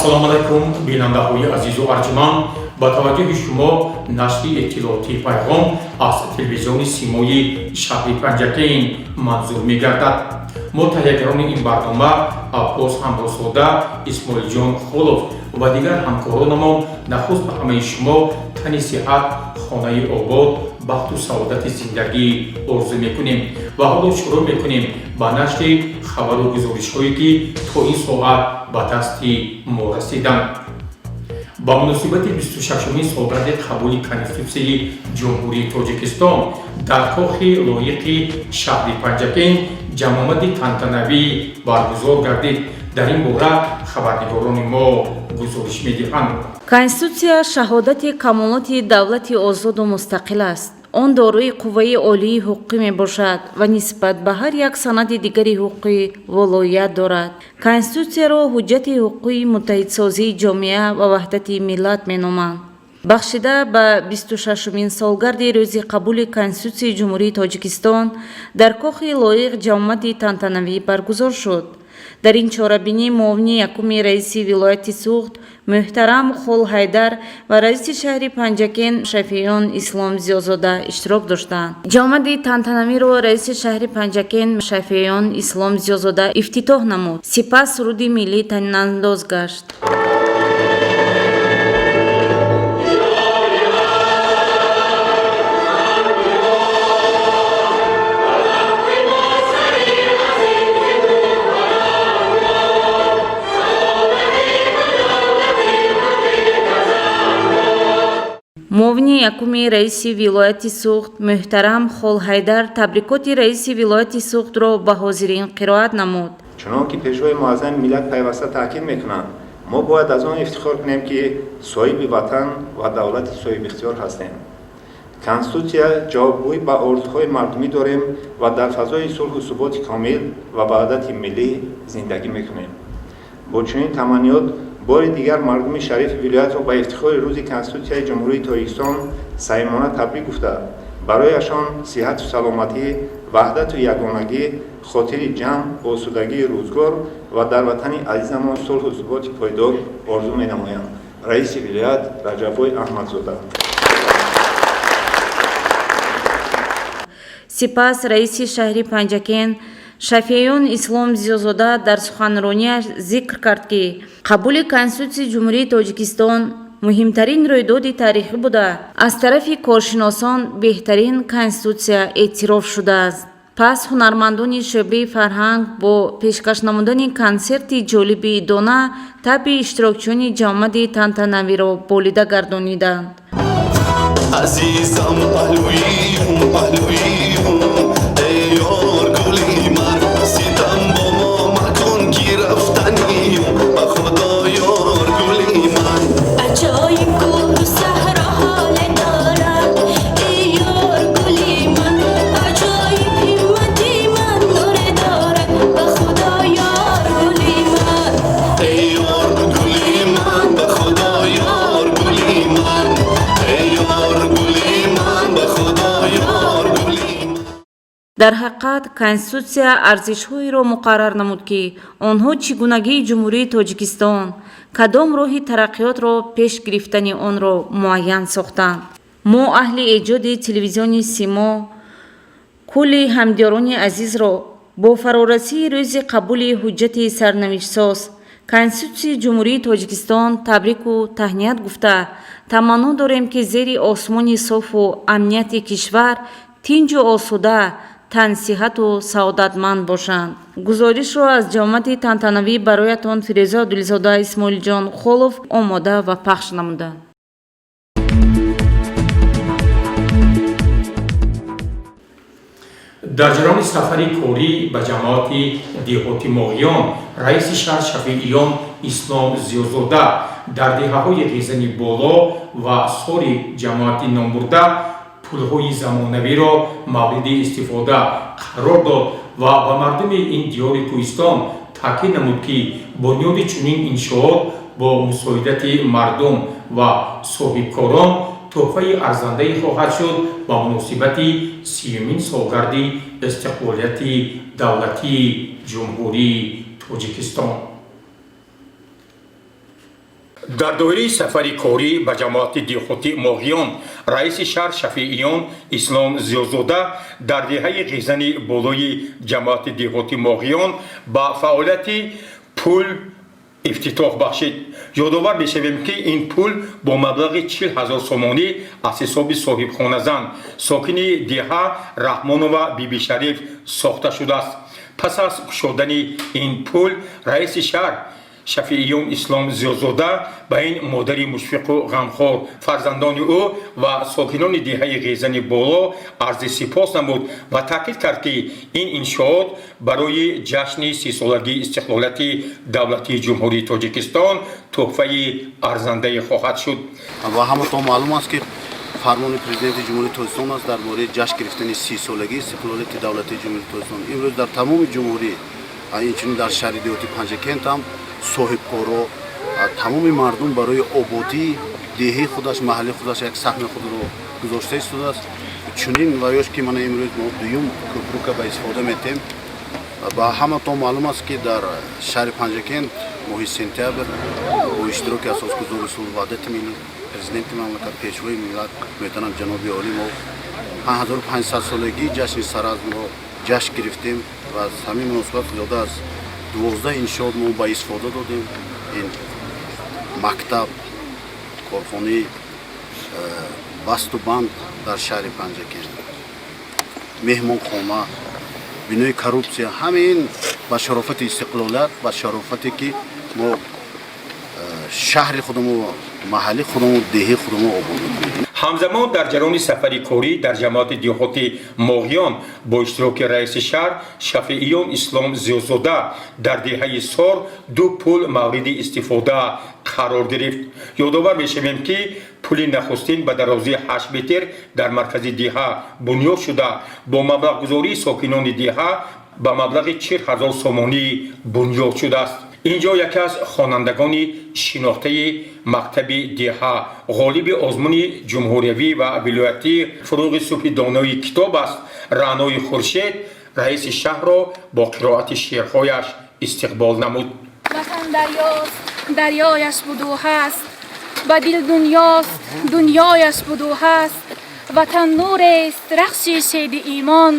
ассалому алайкум бинандаҳои азизу арҷуманд, ба таваҷҷӯҳи шумо нашри иттилоотии пайғом аз телевизиони симои шаҳри Панҷакейн манзур мегардад. мо таҳиягарони ин барнома Аббос Ҳамросода, Исмоилҷон Холов ва дигар ҳамкоронамон нахуст ба ҳамаи шумо тани сиҳат, хонаи обод, бахту саодати зиндагӣ орзу мекунем ва ҳоло шурӯъ мекунем ба нашри хабару гузоришҳое ки то ин соат ба дасти мо расиданд. ба муносибати 26-умин солгарди қабули Конститутсияи Ҷумҳурии Тоҷикистон дар кохи лоиқи шаҳри Панҷакейн ҷамъомади тантанавӣ баргузор гардид. дар ин бора хабарнигорони мо гузориш медиҳанд. Конституция шаҳодати камолоти давлати озоду мустақил аст. Он дорои қувваи олии ҳуқуқӣ мебошад ва нисбат ба ҳар як санади дигари ҳуқуқӣ волоят дорад. Конституцияро ҳуҷҷати ҳуқуқии муттаҳидсозии ҷомеа ва ваҳдати миллат меноманд. бахшида ба 26-умин солгарди рӯзи қабули Конститутсияи Ҷумҳурии Тоҷикистон дар кохи лоиқ ҷамъомади тантанавӣ баргузор шуд. дар ин чорабинӣ муовини якуми раиси вилояти Суғд муҳтарам Хол Ҳайдар ва раиси шаҳри Панҷакейн Шафиён Ислом Зиёзода иштирок доштанд. ҷамъомади тантанавиро раиси шаҳри Панҷакейн Шафиён Ислом Зиёзода ифтитоҳ намуд. сипас суруди миллӣ танинандоз гашт. муовини якуми раиси вилояти Суғд муҳтарам Хол Ҳайдар табрикоти раиси вилояти Суғдро ба ҳозирин қироат намуд. чунон ки пешвои муаззами миллат пайваста таъкид мекунанд, мо бояд аз он ифтихор кунем ки соҳиби ватан ва давлати соҳибихтиёр ҳастем. Конституция ҷавобгӯӣ ба орзуҳои мардумӣ дорем ва дар фазои сулҳу суботи комил ва ваҳдати миллӣ зиндагӣ мекунем. бо чунин таманниёт бори дигар мардуми шарифи вилоятро ба ифтихори рӯзи Конститутсияи Ҷумҳурии Тоҷикистон самимона табрик гуфта, барояшон сиҳату саломатӣ, ваҳдату ягонагӣ, хотири ҷамъ, осудагии рӯзгор ва дар ватани азизамон сулҳу суботи пойдор орзу менамоям. раиси вилоят Раҷаббой Аҳмадзода. сипас раиси шаҳри Панҷакейн Шафиён Ислом Зиёзода дар суханрониаш зикр кард ки қабули Конститутсияи Ҷумҳурии Тоҷикистон муҳимтарин рӯйдоди таърихӣ буда аз тарафи коршиносон беҳтарин Конститутсия эътироф шудааст. пас ҳунармандони шӯъбаи фарҳанг бо пешкаш намудани консерти ҷолиби дона таби иштирокчиёни ҷамъомади тантанавиро болида гардониданд. Azizam ahluyim ahluyim ey yor guli man sitam bo mo makon ki raftaniyim ba khuda yor guli man ajoyib koh sahra hale darad ey yor guli man ajoyib himmati man nure darad ba khuda yor guli man ey yor guli man ba khuda yor guli man ey yor дар ҳақиқат Конститутсия арзишҳоеро муқаррар намуд ки онҳо чӣ гунагии Ҷумҳурии Тоҷикистон, кадом роҳи тараққиётро пеш гирифтани онро муайян сохтанд. мо аҳли эҷоди телевизиони Симо кулли ҳамдиёрони азизро бо фарорасии рӯзи қабули ҳуҷҷати сарнавиштсоз Конститутсияи Ҷумҳурии Тоҷикистон табрику таҳният гуфта таманно дорем ки зери осмони софу амнияти кишвар тинҷу осуда тансиҳату саодатманд бошанд. гузоришро аз ҷамъомади тантанавӣ бароятон Фирӯза Абдулизода, Исмоилҷон Холов омода ва пахш намуданд. дар ҷараёни сафари корӣ ба ҷамоати деҳоти моҳиён раиси шаҳр Шафиён Ислом Зиёзода дар деҳаҳои ғизани боло ва сори ҷамоати номбурда пулҳои замонавиро мавриди истифода қарор дод ва ба мардуми ин диёри кӯҳистон таъкид намуд ки бунёди чунин иншоот бо мусоидати мардум ва соҳибкорон тӯҳфаи арзандае хоҳад шуд ба муносибати 30-умин солгарди истиқлолияти давлатии Ҷумҳурии Тоҷикистон. дар доираи сафари корӣ ба ҷамоати диҳоти моҳиён раиси шаҳр шафииён ислом зиёзода дар деҳаи ғизани болои ҷамоати диҳоти моҳиён ба фаъолияти пул ифтитоҳ бахшид. ёдовар мешавем ки ин пул бо маблағи 40 000 сомонӣ аз ҳисоби соҳибхоназан сокини деҳа раҳмонова бибишариф сохта шудааст. пас аз кушодани ин пул раиси шаҳр шафииён ислом зиёзода ба ин модари мушфиқу ғамхор фарзандони ӯ ва сокинони деҳаи ғизани боло арзи сипос намуд ва таъкид кард ки ин иншоот барои ҷашни 30-солагии истиқлолияти давлати ҷумҳурии тоҷикистон тӯҳфаи арзандае хоҳад шуд. ва ҳаматон маълум аст ки фармони президенти ҷумҳурии тоҷикистон аст дар бораи ҷашн гирифтани 30-солагии истиқлолияти давлати ҷумҳурии тоҷикистон. имрӯз дар тамоми ҷумҳурӣ инчунин дар шаҳри деҳоти панҷакент ҳам соҳибкоро тамоми мардум барои ободии деҳаи худаш маҳалли худаш як саҳми худро гузошта истодааст. чунин ваёш ки мана имрӯз мо дуюм кӯпрука ба истифода метем. ба ҳаматон маълум аст ки дар шаҳри панҷакент моҳи сентябр бо иштироки асосгузори сулҳу ваҳдати миллӣ президенти мамлакат пешвои миллат меҳтарам ҷаноби олӣ мо 5500-солагии ҷашни саразмро ҷашн гирифтем ва аз ҳамин муносибат зиёда аз 12 иншоот мо ба истифода додем. ин мактаб, корхонаи басту банд дар шаҳри панҷакент, меҳмонхона, бинои коррупсия, ҳамин ба шарофати истиқлолият, ба шарофате ки мо шаҳри худмо, маҳалли худмо, деҳаи худмо обод мекунем. ҳамзамон дар ҷараёни сафари корӣ дар ҷамоати диҳоти моҳиён бо иштироки раиси шаҳр шафииён ислом зиёзода дар деҳаи сор ду пул мавриди истифода қарор гирифт. ёдовар мешавем ки пули нахустин ба дарозии 8 метр дар маркази деҳа бунёд шуда бо маблағгузории сокинони деҳа ба маблағи 40 000 сомонӣ бунёд шудааст. инҷо яке аз хонандагони шинохтаи мактаби деҳа ғолиби озмуни ҷумҳуриявӣ ва вилоятӣ фуруғи субҳи донои китоб аст. раънои хуршед раиси шаҳрро бо қироати шеърҳояш истиқбол намуд. ватан дарёст, дарёяш буду ҳаст, ба дил дунёст, дунёяш буду ҳаст. ватан нурест, рахши шеди имон,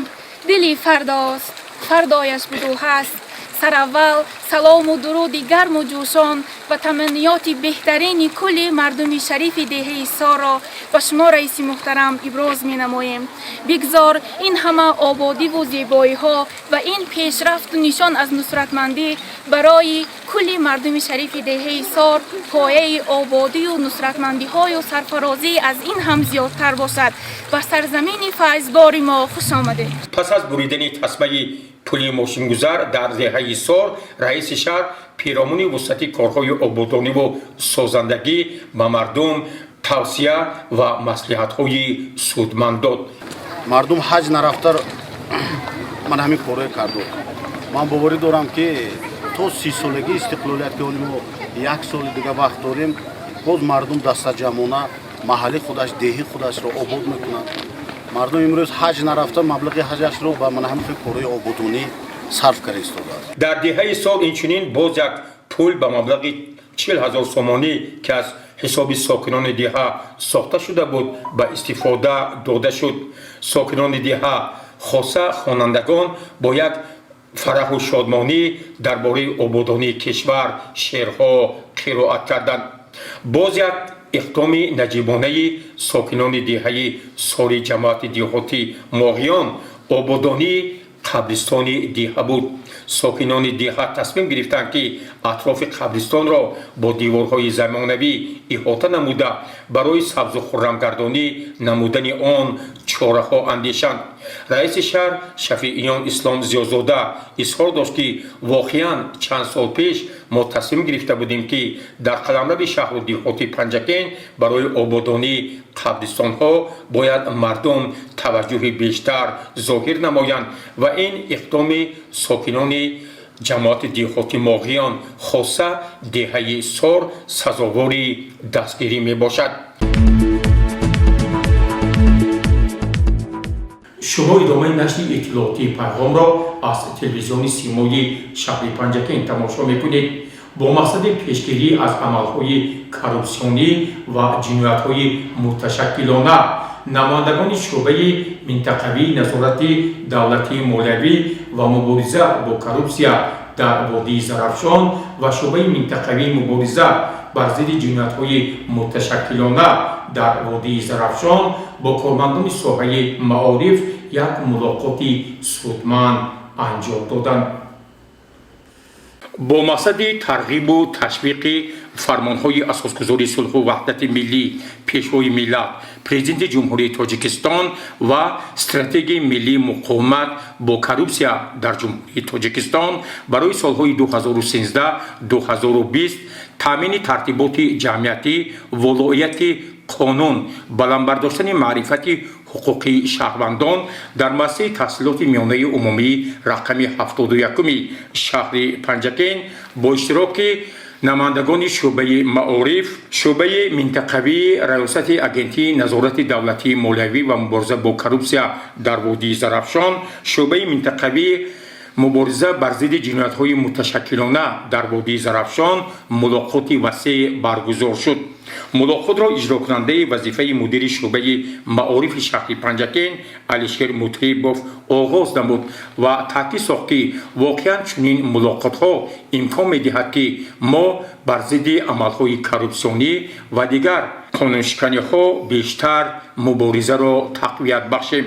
дили фардост, фардояш буду ҳаст. сараввал салому дуруди гарму ҷӯшон ва таманниёти беҳтарини кулли мардуми шарифи деҳаи сорро ба шумо раиси муҳтарам иброз менамоем. бигзор ин ҳама ободиву зебоиҳо ва ин пешрафту нишон аз нусратмандӣ барои кулли мардуми шарифи деҳаи сор пояи ободию нусратмандиҳою сарфарозӣ аз ин ҳам зиёдтар бошад. ба сарзамини файзбори мо хуш омадед. пас аз буридани тасмаи пули мошингузар дар деҳаи сор раиси шаҳр пиромони вусъати корҳои ободониву созандагӣ ба мардум тавсия ва маслиҳатҳои судманд дод. мардум ҳаҷ нарафта ман ҳамин корро карду. ман боварӣ дорам ки то 30-солагии истиқлолият ки ҳоли мо як соли дига вақт дорем, боз мардум дастаҷамона маҳалли худаш, деҳаи худашро обод мекунад. мардум имрӯз ҳаҷ нарафта маблағи ҳаҷашро ба мана ҳамин корҳои ободонӣ сарф карда истодааст. дар деҳаи сол инчунин боз як пул ба маблағи 40 000 сомонӣ ки аз ҳисоби сокинони деҳа сохта шуда буд ба истифода дода шуд. сокинони деҳа хоса хонандагон бо як фараҳу шодмонӣ дар бораи ободонии кишвар шеърҳо қироат карданд. боз як иқдоми наҷибонаи сокинони деҳаи сори ҷамоати диҳоти моҳиён ободонии қабристони деҳа буд. сокинони деҳа тасмим гирифтанд ки атрофи қабристонро бо диворҳои замонавӣ иҳота намуда барои сабзу хуррамгардонӣ намудани он чораҳо андешанд. раиси шаҳр шафииён ислом зиёзода изҳор дошт ки воқеан чанд сол пеш мо тасмим гирифта будем ки дар қаламраби шаҳру диҳоти панҷакент барои ободонии қабристонҳо бояд мардум таваҷҷӯҳи бештар зоҳир намоянд ва ин иқдоми сокинони ҷамоати диҳоти моҳиён хоса деҳаи сор сазовори дастгирӣ мебошад. шумо идомаи нашри иттилоотии пайғомро аз телевизиони симои шаҳри панҷакент тамошо мекунед. با مقصد پیشگیری از عملهای کورپسیونی و جنایت‌های متشکلانه نمایندگان شعبه منطقوی نظارت دولتی مولوی و مبارزه با کورپسیا در وادی زرافشان و شعبه منطقوی مبارزه بر ضد جنایت‌های متشکلانه در وادی زرافشان با کارمندان ساحه معارف یک ملاقاتی سودمند انجام دادند. با مقصد ترغیب و تشویق فرمانهای اساسگذاری صلح و وحدت ملی پیشوای ملت پرزیدنت جمهوری تاجیکستان و استراتژی ملی مقاومت با کورپسیا در جمهوری تاجیکستان برای سالهای 2013-2020 تامین ترتیبات جمعیتی ولایت قانون بلند برداشتن معرفت حقوقی شهروندان در مسیر تحصیلات میانه عمومی رقم 71 شهر پنجکین با اشتراک نمایندگان شعبه معارف، شعبه منطقوی ریاست اگنتی نظارت دولتی مولوی و مبارزه با کورپسیا در وادی زرافشان، شعبه منطقوی مبارزه بر ضد جنایت‌های متشکلانه در وادی زرافشان ملاقاتی وسیع برگزار شد. ملاقات را اجرا کننده وظیفه مدیر شعبه معارف شهر پنجکین علیشیر مطیبوف آغاز نمود و تاکید ساخت که واقعا چنین ملاقات‌ها امکان می‌دهد که ما بر ضد عمل‌های کورپسیونی و دیگر قانونشکنی‌ها بیشتر مبارزه را تقویت بخشیم.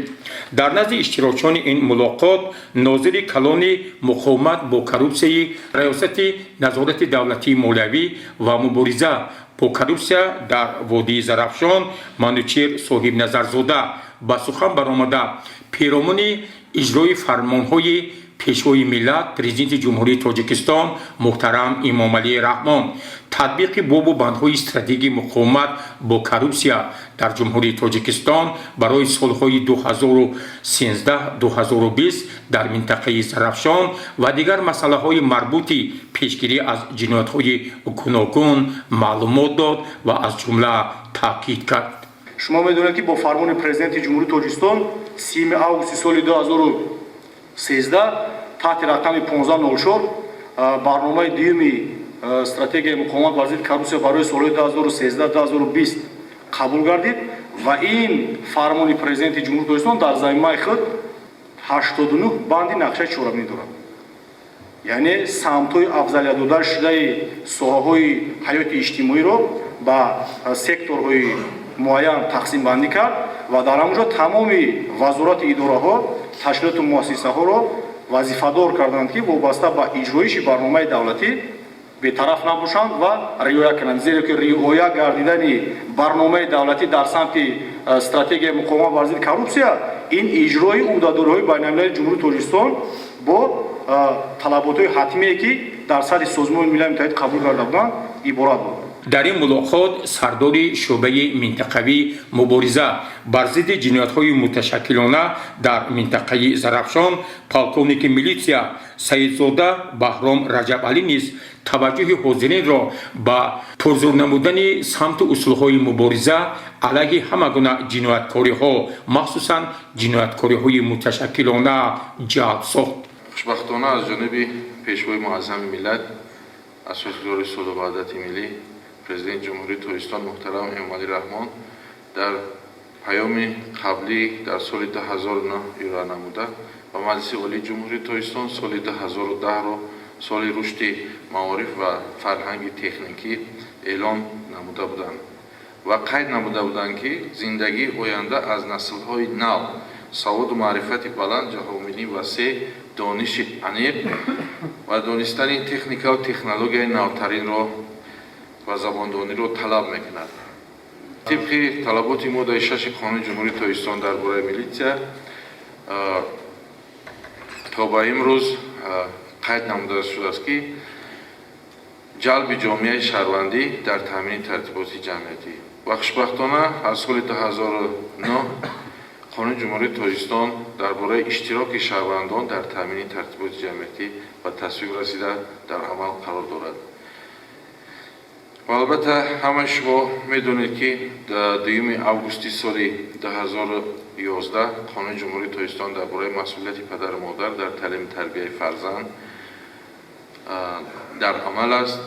در نزد اشتراکچیان این ملاقات ناظر کلان مقاومت با کورپسیا ریاست نظارت دولتی مولوی و مبارزه با کورپسیا در وادی زرافشان منوچهر صاحب نظرزاده با سخن برآمده پیرامون اجرای فرمانهای پیشوای ملت پرزیدنت جمهوری تاجیکستان محترم امامعلی رحمان تطبیق باب و بندهای استراتژی مقاومت با کورپسیا در جمهوری تاجیکستان برای سالهای 2013-2020 در منطقه زرافشان و دیگر مسئله های مربوط پیشگیری از جنایت‌های گوناگون معلومات داد و از جمله تاکید کرد. شما میدونید که با فرمان پرزیدنت جمهوری تاجیکستان 3 август سال 2013 تحت رقم 1504 برنامه دیومی استراتژی مقاومت با ضد کورپسیا برای سالهای 2013-2020 قبول گردید و این فرمان پرزیدنت جمهوری تاجیکستان در زمینه خود 89 بندی نقشه چهارمی دارد. یعنی سمت‌های افضلیت داده شده ساحه‌های حیات اجتماعی را با سکتورهای معین تقسیم بندی کرد و در آنجا تمام وزارت اداره‌ها تشکیلات و مؤسسه‌ها را وظیفه‌دار کردند که وابسته به اجرایش برنامه دولتی بی‌طرف نباشند و رعایت کنند، زیرا که رعایت گردیدن برنامه دولتی در سمت استراتژی مقاومت با ضد کورپسیا این اجرای عهدهدارهای بین‌المللی جمهوری تاجیکستان با طلبات‌های حتمی که در سطح سازمان ملل متحد قبول کرده بودند عبارت بود. در این ملاقات سردار شعبه منطقوی مبارزه بر ضد جنایت‌های متشکلانه در منطقه زرافشان پالکونیک میلیتسیا سیدزاده بهرام رجب علی نیز توجه حاضرین را با پرزور نمودن سمت اصول‌های مبارزه علیه همه گونه جنایتکاری‌ها مخصوصاً جنایتکاری‌های متشکلانه جلب ساخت. خوشبختانه از جانب پیشوای معظم ملت اساسگذار صلح و وحدت ملی پرزیدنت جمهوری تاجیکستان محترم امامعلی رحمان در پیام قبلی در سال 2009 ایران نموده و مجلس عالی جمهوری تاجیکستان سال 2010 را سال رشد معارف و فرهنگ تکنیکی اعلان نموده بودند و قید نموده بودند که زندگی آینده از نسل‌های نو سواد و معرفت بلند جهانبینی وسیع دانش عمیق و دانستن تکنیک و تکنولوژی نوترین را و زباندانی را طلب میکند. طبق طلبات ماده 6 قانون جمهوری تاجیکستان درباره میلیتسیا تا به امروز قید نموده شده است که جلب جامعه شهروندی در تامین ترتیبات جمعیتی و خوشبختانه از سال 2009 قانون جمهوری تاجیکستان درباره اشتراک شهروندان در تامین ترتیبات جمعیتی و تصویب رسیده در عمل قرار دارد. و البته همه شما میدونید که در 2 август سال 2011 قانون جمهوری تاجیکستان درباره مسئولیت پدر و مادر در تعلیم تربیت فرزند در عمل است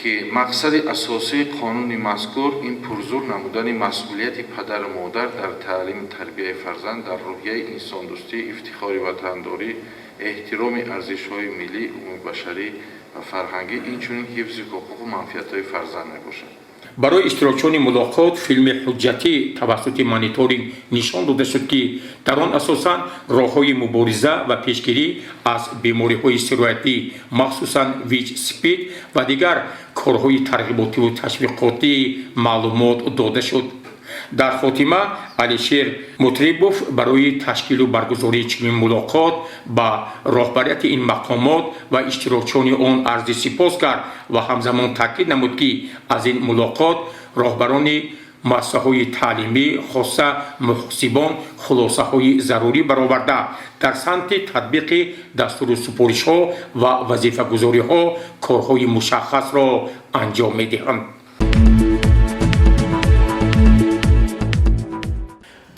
که مقصد اساسی قانون مذکور این پرزور نمودن مسئولیت پدر و مادر در تعلیم و تربیت فرزند در روحیه انسان دوستی، افتخار وطنداری، احترام ارزش‌های ملی، امور بشری و فرهنگی، اینچنین حفظ حقوق و منفعت‌های فرزند میباشد. برای اشتراکچیان ملاقات فیلم حجتی توسط مانیتورینگ نشان داده شد که در آن اساساً راه‌های مبارزه و پیشگیری از بیماری‌های سرایتی مخصوصاً ویچ سپید و دیگر کارهای ترغیباتی و تشویقاتی معلومات داده شد. در خاتمه علیشیر مطربوف برای تشکیل و برگزاری چنین ملاقات با راهبریت این مقامات و اشتراکچیان آن عرض سپاس کرد و همزمان تاکید نمود که از این ملاقات راهبران مؤسسه‌های تعلیمی خاصه محاسبان خلاصه‌های ضروری برآورده در سمت تطبیق دستور سپارش‌ها و وظیفه‌گذاری‌ها کارهای مشخص را انجام می‌دهند.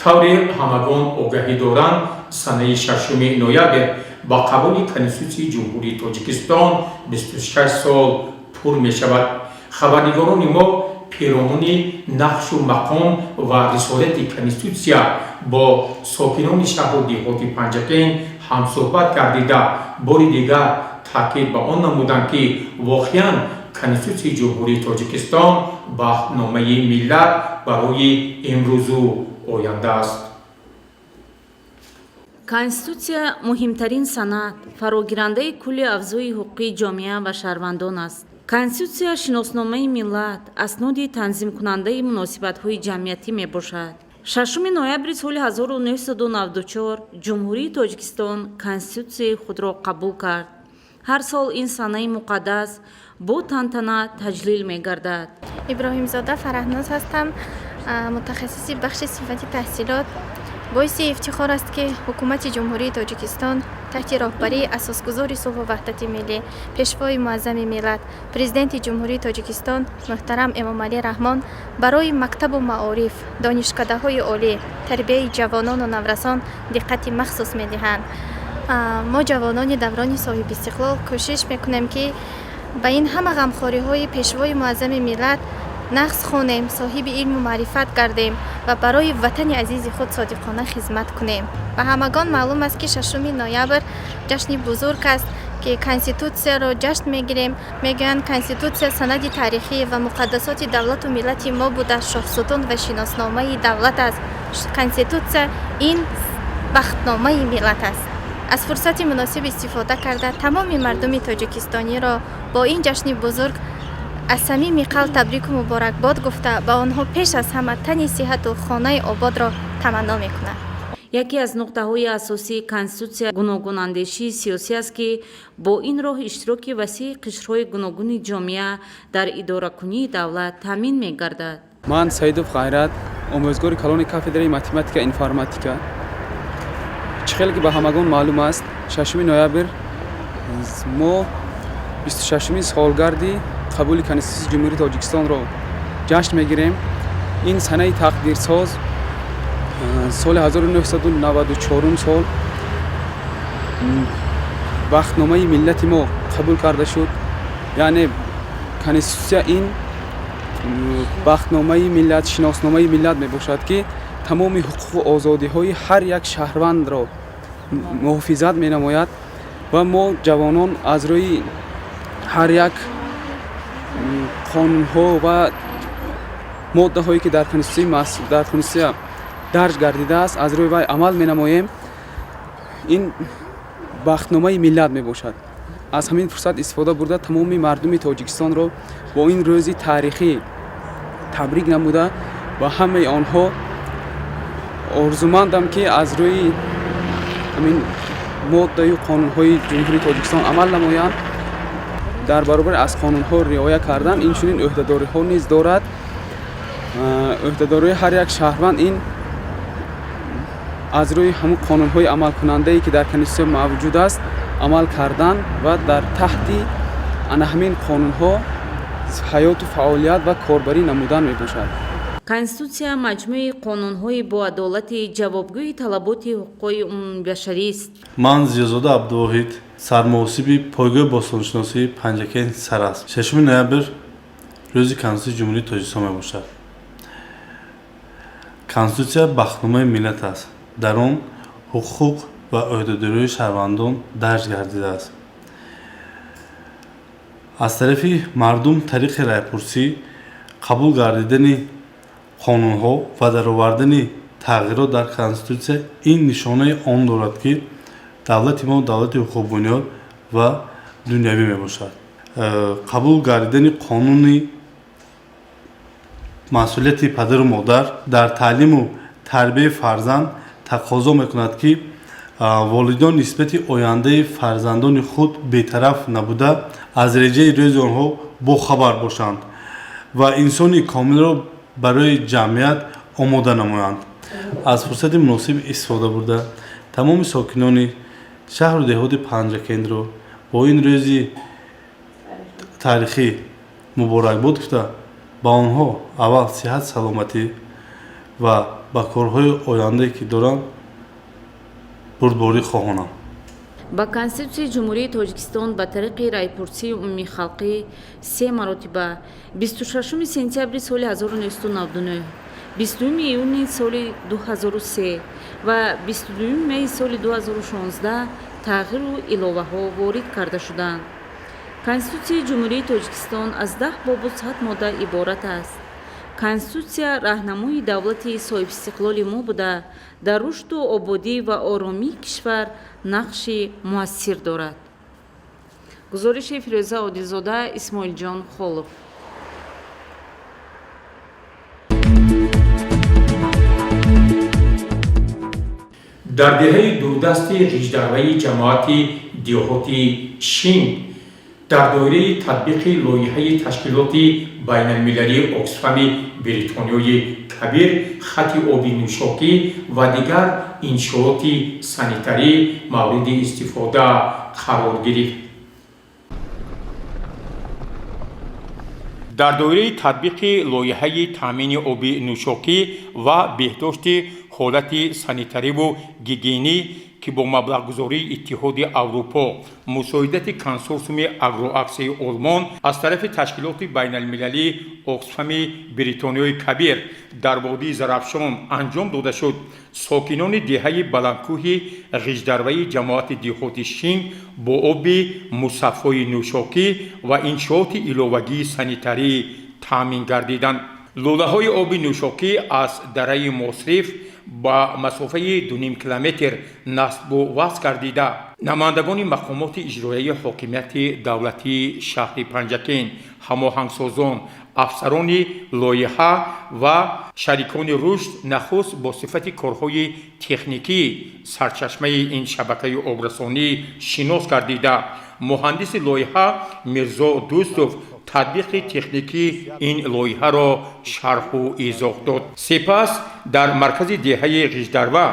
طور همگان آگاهی دارند سنه 6 نوامبر با قبول کنستیتوسیون جمهوری تاجیکستان 26 سال پر می شود. خبرنگاران ما پیرامون نقش و مقام و رسالت کنستیتوسیا با ساکنان شهر و دیهات پنجکین هم صحبت کردیده بار دیگر تاکید به آن نمودند که واقعاً کنستیتوسیون جمهوری تاجیکستان باغنامه ملت برای امروز و آینده است. конститутсия муҳимтарин санад фарогирандаи кулли авзои ҳуқуқи ҷомеа ва шаҳрвандон аст. конститутсия шиносномаи миллат асноди танзимкунандаи муносибатҳои ҷамъиятӣ мебошад. 6 ноябри соли 1994 ҷумҳурии тоҷикистон конститутсияи худро қабул кард. ҳар сол ин санаи муқаддас бо тантана таҷлил мегардад. иброҳимзода фараҳноз ҳастам, мутахассиси бахши сифати таҳсилот. боиси ифтихор аст ки ҳукумати ҷумҳурии тоҷикистон таҳти роҳбарии асосгузори сулҳу ваҳдати миллӣ, пешвои муаззами миллат, президенти ҷумҳурии тоҷикистон муҳтарам Эмомалӣ Раҳмон барои мактабу маориф, донишкадаҳои олӣ, тарбияи ҷавонону наврасон диққати махсус медиҳанд. мо ҷавонони даврони соҳиби истиқлол кӯшиш мекунем ки ба ин ҳама ғамхориҳои пешвои муаззами миллат нағз хонем, соҳиби илму маърифат гардем ва барои ватани азизи худ содиқона хизмат кунем. Ба ҳамагон маълум аст ки 6 ноябр ҷашни бузург аст ки конститутсияро ҷашн мегирем. Мегӯянд конститутсия санади таърихӣ ва муқаддасоти давлату миллати мо буда шоҳсутун ва шиносномаи давлат аст. Конститутсия ин бахтномаи миллат аст. аз фурсати муносиб истифода карда тамоми мардуми тоҷикистониро бо ин ҷашни бузург аз самими қалб табрику муборакбод гуфта ба онҳо пеш аз ҳама тани сиҳату хонаи ободро таманно мекунам. яке аз нуқтаҳои асосии конститутсия гуногунандешии сиёсӣ аст ки бо ин роҳ иштироки васеъи қишрҳои гуногуни ҷомеа дар идоракунии давлат таъмин мегардад. ман Саидов Ғайрат, омӯзгори калони кафедраи математика информатика. чӣ хеле ки ба ҳамагон маълум аст, 6 ноябр мо 26 солгарди қабули конститутсияи ҷумҳурии тоҷикистонро ҷашн мегирем. ин санаи тақдирсоз соли 1994 сол бахтномаи миллати мо қабул карда шуд. яъне конститутсия ин бахтномаи миллат, шиносномаи миллат мебошад ки тамоми ҳуқуқу озодиҳои ҳар як шаҳрвандро муҳофизат менамояд ва мо ҷавонон аз рӯи ҳар як қонунҳо ва моддаҳое ки дар конститутсия дарҷ гардидааст аз рӯи вай амал менамоем. ин бахтномаи миллат мебошад. аз ҳамин фурсат истифода бурда тамоми мардуми тоҷикистонро бо ин рӯзи таърихӣ табрик намуда ба ҳамаи онҳо орзумандам ки аз рӯи ҳамин моддаи қонунҳои ҷумҳурии тоҷикистон амал намоянд. дар баробари аз қонунҳо риоя кардан инчунин ӯҳдадориҳо низ дорад. ӯҳдадории ҳар як шаҳрванд ин аз рӯи ҳамун қонунҳои амалкунандае ки дар конститутсия мавҷуд аст амал кардан ва дар таҳти ана ҳамин қонунҳо ҳаёту фаъолият ва корбарӣ намудан мебошад. конститутсия маҷмӯи қонунҳои боадолати ҷавобгӯи талаботи ҳуқуқҳои умумибашарист. ман Зиёзода Абдувоҳид, сармуҳосиби пойгоҳи бостоншиносии Панҷакен Сарас. 6 ноябр روز کنستیتوسیون جمهوری تاجیکستان میباشد. کنستیتوسیون بخشنامه ملت است. در آن حقوق و عهدهداری شهروندان درج گردیده است. از طرف مردم طریق رایپرسی قبول گردیدن قانونها و درآوردن تغییرات در کنستیتوسیون این نشانه آن دارد که دولت ما دولت حقوق بنیاد و دنیوی میباشد. قبول گردیدن قانون مسئولیت پدر و مادر در تعلیم و تربیت فرزند تقاضا میکند که والدان نسبت آینده فرزندان خود بی‌طرف نبوده از رژه روز آنها باخبر باشند و انسانی کامل را برای جمعیت آماده نمایند. از فرصت مناسب استفاده برده تمام ساکنان شهر و دهات پنجکند را با این روز تاریخی مبارکباد گفته با آنها اول صحت سلامتی و با کارهای آینده که دارند بردباری خواهانم. با کنستیتوسیون جمهوری تاجیکستان به طریق رایپرسی عمومی خلقی 3 مرتبه 26 سپتامبر سال 1999 22 ایون سال 2003 و 22 می سال 2016 تغییر و الوه ها وارد کرده شدند. کنستیتوسیون جمهوری تاجیکستان از 10 باب و 100 ماده عبارت است. کنستیتوسیون راهنمای دولت صاحب استقلال ما بوده در رشد و آبادی و آرامی کشور نقش مؤثر دارد. گزارش فیروزه عادلزاده، اسماعیل جان خولوف. در دهه دوردست ریشدروی جماعت دیهاتی شین در دوره تطبیق لایحه تشکیلات بین المللی اکسفم بریتانیای کبیر خط آبی نوشاکی و دیگر انشاءات سانیتری مورد استفاده قرار گرفت. در دوره تطبیق لایحه تامین آب نوشاکی و بهداشت حالت سانیتری و گیگینی که با مبلغ‌گذاری اتحاد اروپا مساعدت کنسورسیوم آگرواکسی آلمان از طرف تشکیلات بین المللی اکسفم بریتانیای کبیر در وادی زرافشان انجام داده شد، ساکنان دهه بلندکوه ریشدروی جماعت دیهاتی شین با آب مصفای نوشاکی و انشاءات علاوگی سانیتری تامین گردیدند. لوله‌های آب نوشاکی از دره مصرف با مسافه 2.5 کیلومتر نصب و وصل گردیده نمایندگان مقامات اجرایی حاکمیت دولتی شهر پنجکین، هماهنگسازان، افسران لایحه و شریکان رشد نخست با صفت کارهای تکنیکی سرچشمه این شبکه آبرسانی شناس گردیده مهندس لایحه میرزا دوستوف تطبیق تکنیکی این لایحه را شرح و ایضاح داد. سپس در مرکز دهه ریشدروی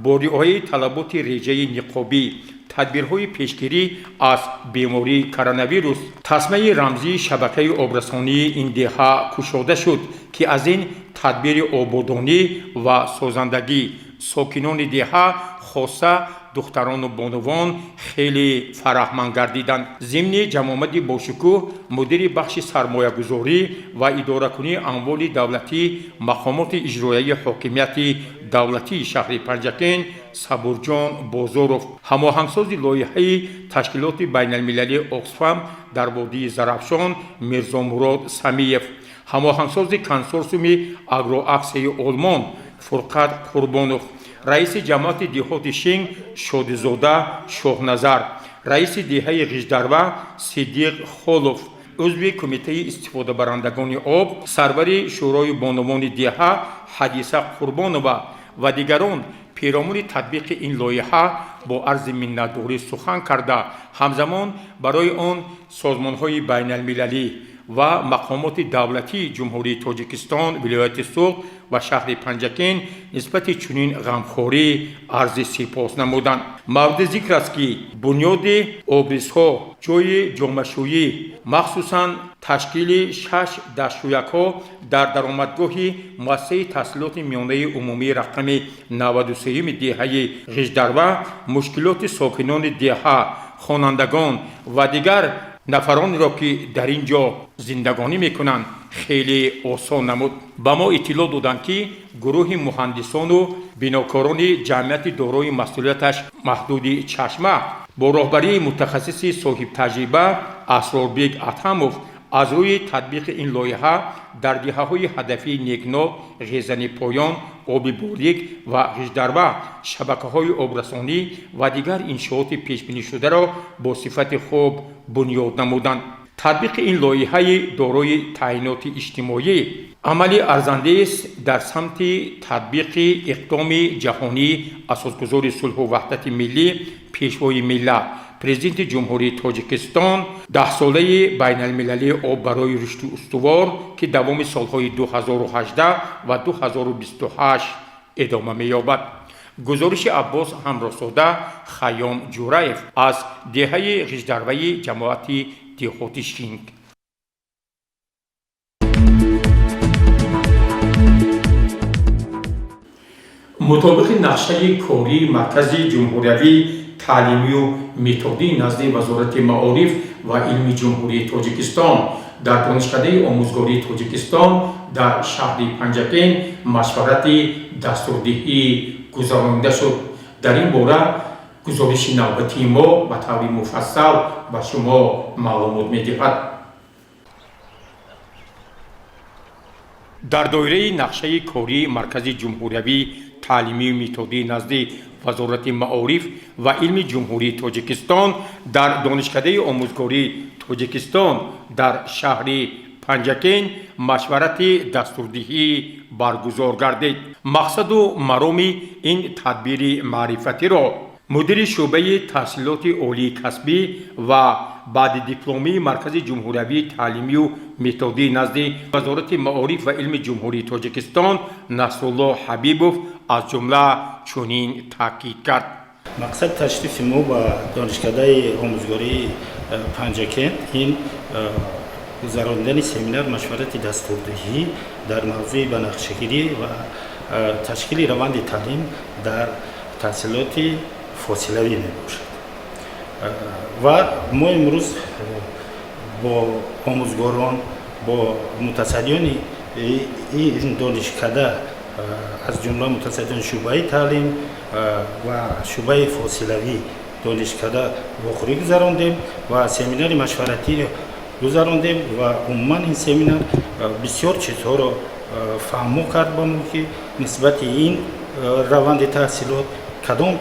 با رعایت طلبات رژه نقابی تدبیرهای پیشگیری از بیماری کرونا ویروس تسمه رمزی شبکه آبرسانی این دهه کشاده شد که از این تدبیر آبادانی و سازندگی ساکنان دهه خاصه دختران و بانوان خیلی فرحمند گردیدند. ضمن جمامد باشکوه مدیر بخش سرمایه‌گذاری و اداره‌کنی اموال دولتی مقامات اجرایی حاکمیت دولتی شهر پنجکین صبورجان بازاروف هماهنگساز لایحه تشکیلات بین المللی اکسفم در وادی زرافشان میرزا مراد سمیف هماهنگساز کنسورسیوم آگرواکسی آلمان فرقت قربانوف رئیس جماعت دیهات شین شادزاده شاهنظر رئیس دهه ریشدروی صدیق خولوف عضو کمیته استفاده برندگان آب سرور شورای بانوان دهه حدیثه قربانووا و دیگران پیرامون تطبیق این لایحه با عرض منتداری سخن کرده همزمان برای آن سازمان‌های بین المللی و مقامات دولتی جمهوری تاجیکستان ولایت سوق و شهر پنجکین نسبت چنین غمخواری عرض سپاس نمودند. مورد ذکر است که بنیاد آبریزها جای جامعه‌شویی مخصوصاً تشکیل 6 دستشویک‌ها در درآمدگاه مؤسسه تحصیلات میانه عمومی رقم 93 دهه ریشدروی مشکلات ساکنان دهه خوانندگان و دیگر نفرانی را که در اینجا زندگانی میکنند خیلی آسان نمود. با ما اطلاع دادند که گروه مهندسان و بناکاران جمعیت دارای مسئولیتش محدود چشمه با راهبری متخصص صاحب تجربه اسراربگ اتموف از روی تطبیق این لایحه در دهه‌های هدفی نیکنو، خزانه پایان، آبی باریک و هژدربه شبکه‌های آبرسانی و دیگر انشاءات پیش بینی شده را با صفت خوب بنیاد نمودند. تطبیق این لایحه دارای تعیینات اجتماعی عملی ارزنده است در سمت تطبیق اقدام جهانی اساسگذار صلح و وحدت ملی پیشوای ملت پرزیدنت جمهوری تاجیکستان 10 ساله بین المللی آب برای رشد استوار که دوام سالهای 2018 و 2028 ادامه می‌یابد. گزارش عباس همراساده خیام جورایف از دهه هژدروی جماعت دهاتی شینگ. مطابق نقشه کاری مرکز جمهوری تعلیمی و متدی نزد وزارت معارف و علم جمهوری تاجیکستان در دانشکده آموزگاری تاجیکستان در شهر پنجکین مشورت دستوردهی گذرانده شد. در این باره گزارش نوبتی ما به طور مفصل به شما معلومات می‌دهد. در دایره نقشه کاری مرکز جمهوری تعلیمی و متدی نزد وزارت معارف و علم جمهوری تاجیکستان در دانشکده آموزگاری تاجیکستان در شهر پنجکین مشورت دستوردهی برگزار گردید. مقصد و مرام این تدبیر معرفتی را مدیر شعبه تحصیلات عالی کسبی و بعد دیپلمی مرکز جمهوری تعلیمی و متدی نزد وزارت معارف و علم جمهوری تاجیکستان نصرالله حبیبوف از جمله چنین تاکید کرد. مقصد تشریف ما به دانشکده آموزگاری پنجکین این گذراندن سمینار مشورت دستوردهی در موضوع بنقشه‌گیری و تشکیل روند تعلیم در تحصیلات فاصلوی میباشد و ما امروز با آموزگاران با متصدیان این دانشکده از جمله متصدیان شعبه تعلیم و شعبه فاصلوی دانشکده واخوری گذراندیم و سمینار مشورتی گذراندیم و عموما این سمینار بسیار چیزها را فهم کرد با ما که نسبت این روند تحصیلات کدام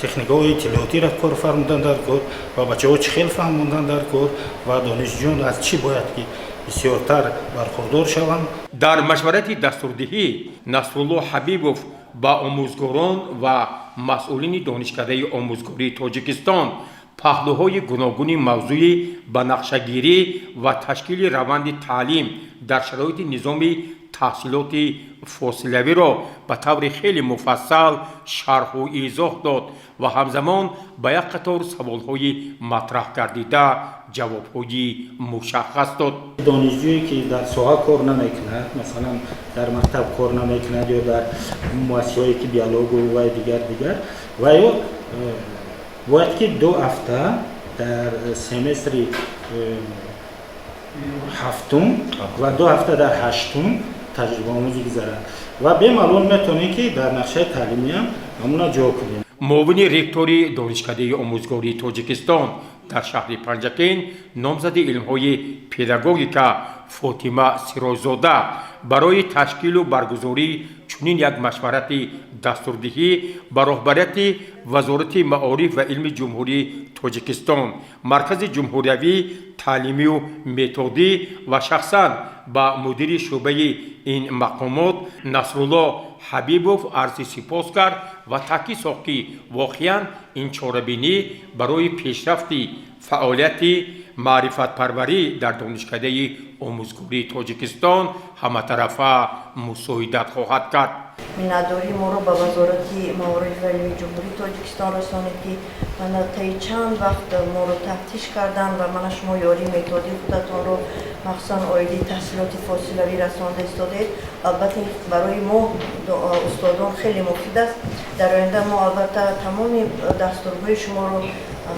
تکنیک‌های اطلاعاتی را کار فرمودن در کار و بچه‌ها چه خیلی فهموندن در کار و دانشجویان از چی باید که بسیارتر برخوردار شوند. در مشورت دستوردهی نصرالله حبیبوف با آموزگاران و مسئولین دانشکده آموزگاری تاجیکستان پهلوهای گوناگون موضوع بنقشه‌گیری و تشکیل روند تعلیم در شرایط نظام تحصیلات فاصلوی را به طور خیلی مفصل شرح و ایضاح داد و همزمان به یک قطار سوال‌های مطرح گردیده جواب‌های مشخص داد. دانشجویی که در ساحه کار نمی‌کند، مثلا در مکتب کار نمی‌کند یا در مؤسسه‌ای که بیولوژی و دیگر و یا باید که 2 هفته در سمستر هفتم و 2 هفته در هشتم تجربه آموزی گذارد و به معلوم میتونه که در نقشه تعلیمی هم همونا جا کنیم. معاون رکتور دانشکده آموزگاری تاجیکستان در شهر پنجکین نامزد علم‌های پداگوژیکا فاطمه سیرازاده برای تشکیل و برگزاری چنین یک مشورت دستوردهی با راهبریت وزارت معارف و علم جمهوری تاجیکستان مرکز جمهوری تعلیمی و متدی و شخصا با مدیر شعبه این مقامات نصرالله حبیبوف عرض سپاس کرد و تاکید ساخت که واقعا این چاره‌بینی برای پیشرفت فعالیت معرفت پروری در دانشکده آموزگاری تاجیکستان همه‌طرفه مساعدت خواهد کرد. minnatdori ما رو به وزارت معارف و علم جمهوری تاجیکستان رسانید که من طی چند وقت ما رو تفتیش کردن و من شما یاری متدی خودتان رو مخصوصا آیدی تحصیلات فاصلوی رسانده استادید. البته برای ما استادان خیلی مفید است. در آینده ما البته تمام دستورهای شما رو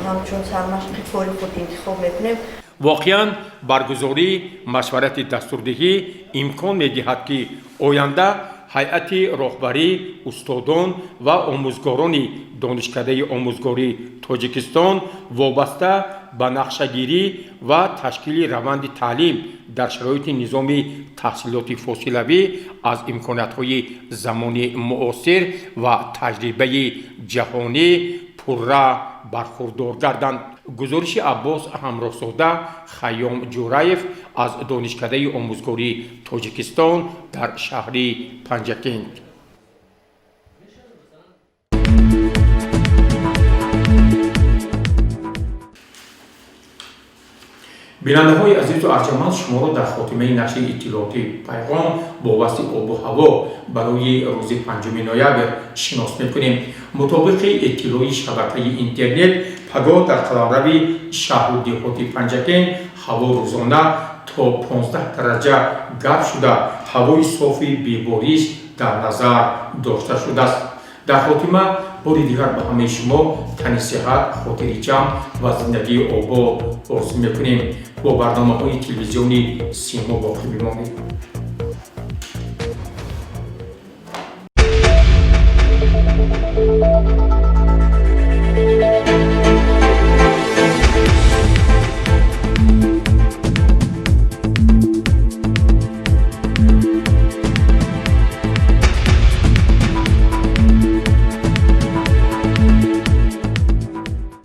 همچون سرمشق کار خود انتخاب میکنیم. واقعا برگزاری مشورت دستوردهی امکان می‌دهد که آینده هیئت راهبری استادان و آموزگاران دانشکده آموزگاری تاجیکستان وابسته به نقشه‌گیری و تشکیل روند تعلیم در شرایط نظام تحصیلات فاصلوی از امکانات‌های زمانی معاصر و تجربه جهانی پررا برخوردار گردند. گزارش عباس همراه‌ساده خیام جورایف از دانشکده آموزگاری تاجیکستان در شهر پنجکند. بیننده‌های عزیز و ارجمند، شما را در خاتمه نشر اطلاعات پیغام وابسته آب و هوا برای روز 5 نوامبر شناس می‌کنیم. مطابق اطلاع شبکه اینترنت پگاه در قلمرو شهر و دهات پنجکند هوا روزانه تا 15 درجه گرم شده هوای صاف بی‌بارش در نظر داشته شده است. در خاتمه باری دیگر به همه شما تن صحت، خاطر جمع و زندگی آباد آرزو می‌کنیم. با برنامه‌های تلویزیونی سیما باقی بمانید.